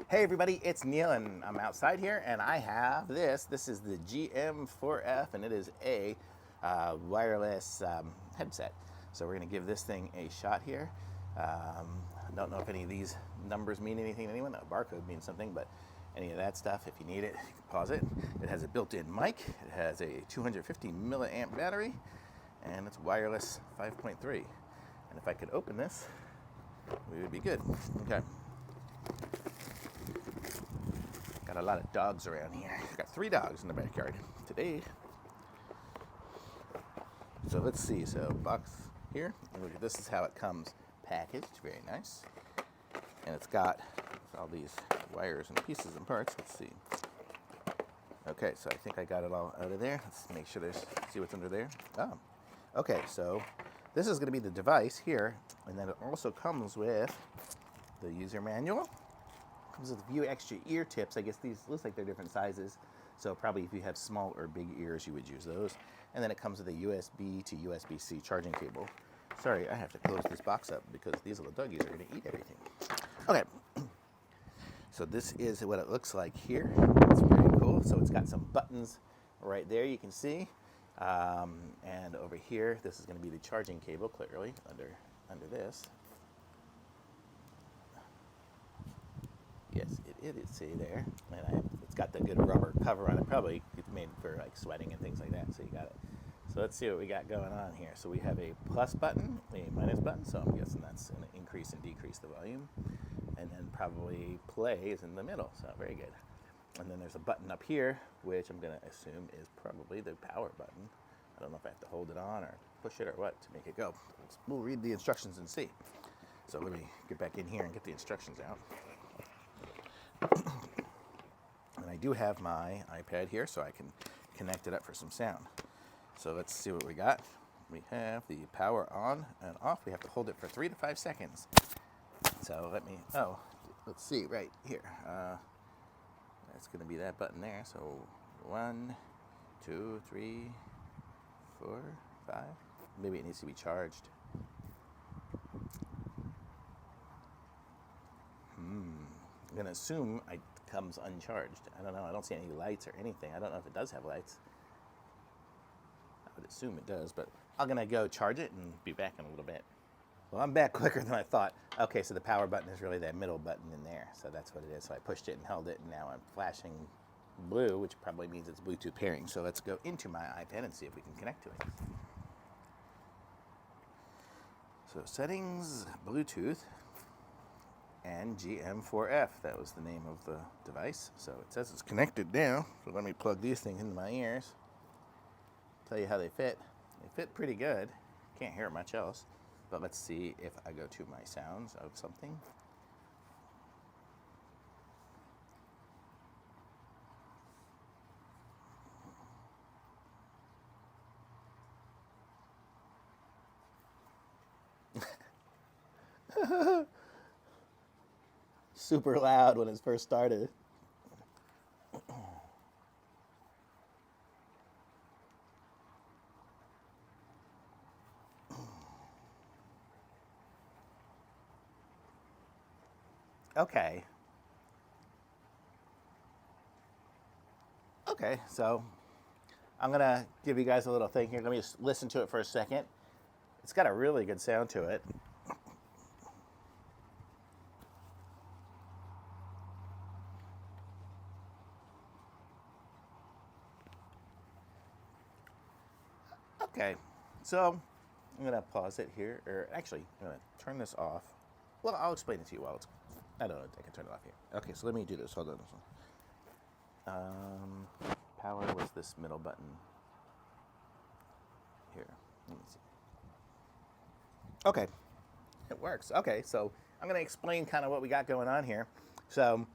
Hey everybody, it's Neil and I'm outside here and I have this. This is the GM4F and it is a wireless headset. So we're going to give this thing a shot here. I don't know if any of these numbers mean anything to anyone. A barcode means something, but any of that stuff, if you need it, you can pause it. It has a built-in mic. It has a 250 milliamp battery and it's wireless 5.3. And if I could open this, we would be good. Okay. Got a lot of dogs around here. Got 3 dogs in the backyard today. So let's see. So box here. And look at this is how it comes packaged. Very nice. And it's got all these wires and pieces and parts. Let's see. Okay, so I think I got it all out of there. Let's make sure see what's under there. Oh, okay. So this is going to be the device here, and then it also comes with the user manual. Comes with a few extra ear tips. I guess these looks like they're different sizes. So probably if you have small or big ears, you would use those. And then it comes with a USB to USB-C charging cable. Sorry, I have to close this box up because these little doggies are going to eat everything. Okay. So this is what it looks like here. It's very cool. So it's got some buttons right there you can see. And over here, this is going to be the charging cable clearly under this. Yes, it is. See there, and it's got the good rubber cover on it. Probably it's made for like sweating and things like that. So you got it. So let's see what we got going on here. So we have a plus button, a minus button. So I'm guessing that's going to increase and decrease the volume, and then probably play is in the middle. So very good. And then there's a button up here, which I'm going to assume is probably the power button. I don't know if I have to hold it on or push it or what to make it go. We'll read the instructions and see. So let me get back in here and get the instructions out. And I do have my iPad here so I can connect it up for some sound. So let's see what we got. We have the power on and off. We have to hold it for 3 to 5 seconds. So let's see right here. That's going to be that button there. So 1, 2, 3, 4, 5. Maybe it needs to be charged. I'm going to assume it comes uncharged. I don't know. I don't see any lights or anything. I don't know if it does have lights. I would assume it does, but I'm going to go charge it and be back in a little bit. Well, I'm back quicker than I thought. Okay, so the power button is really that middle button in there. So that's what it is. So I pushed it and held it, and now I'm flashing blue, which probably means it's Bluetooth pairing. So let's go into my iPad and see if we can connect to it. So settings, Bluetooth. And GM4F, that was the name of the device. So it says it's connected now. So let me plug these things into my ears. Tell you how they fit. They fit pretty good. Can't hear much else. But let's see if I go to my sounds of something. Super loud when it first started. Okay. Okay, so I'm going to give you guys a little thing here. Let me just listen to it for a second. It's got a really good sound to it. Okay, so I'm going to pause it here, or actually, I'm going to turn this off. Well, I'll explain it to you while it's, I don't know, I can turn it off here. Okay, so let me do this, hold on. Power was this middle button here. Let me see. Okay, it works. Okay, so I'm going to explain kind of what we got going on here. So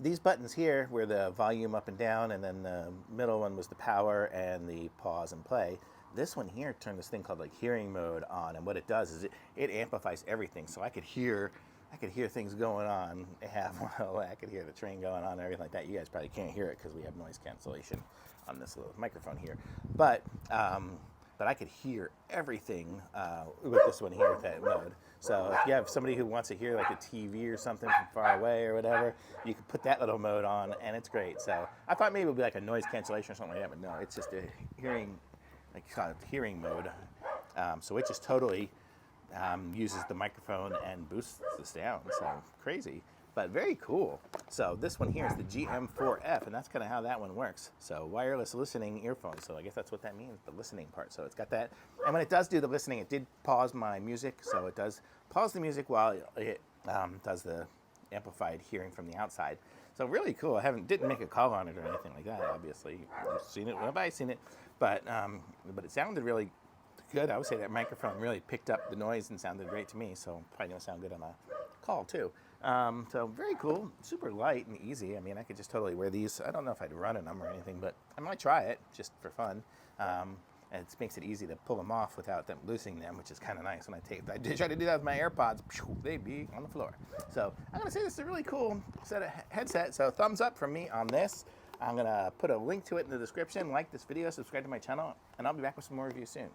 these buttons here were the volume up and down, and then the middle one was the power and the pause and play. This one here turned this thing called like hearing mode on, and what it does is it amplifies everything. So I could hear things going on. I could hear the train going on and everything like that. You guys probably can't hear it because we have noise cancellation on this little microphone here. But but I could hear everything with this one here with that mode. So if you have somebody who wants to hear like a TV or something from far away or whatever, you can put that little mode on, and it's great. So I thought maybe it would be like a noise cancellation or something like that, but no, it's just a hearing, like hearing mode. So it just totally uses the microphone and boosts the sound. So crazy, but very cool. So this one here is the GM4F, and that's kind of how that one works. So wireless listening earphones. So I guess that's what that means, the listening part. So it's got that. And when it does do the listening, it did pause my music. So it does pause the music while it does the amplified hearing from the outside. So really cool. I didn't make a call on it or anything like that. Obviously, you've seen it. Nobody's seen it, but it sounded really good. I would say that microphone really picked up the noise and sounded great to me. So probably gonna sound good on a call too. So very cool, super light and easy. I mean, I could just totally wear these. I don't know if I'd run in them or anything, but I might try it just for fun. And it makes it easy to pull them off without them losing them, which is kind of nice. When I did try to do that with my AirPods, they'd be on the floor. So I'm gonna say this is a really cool set of headset. So thumbs up from me on this. I'm gonna put a link to it in the description. Like this video, subscribe to my channel, and I'll be back with some more reviews soon.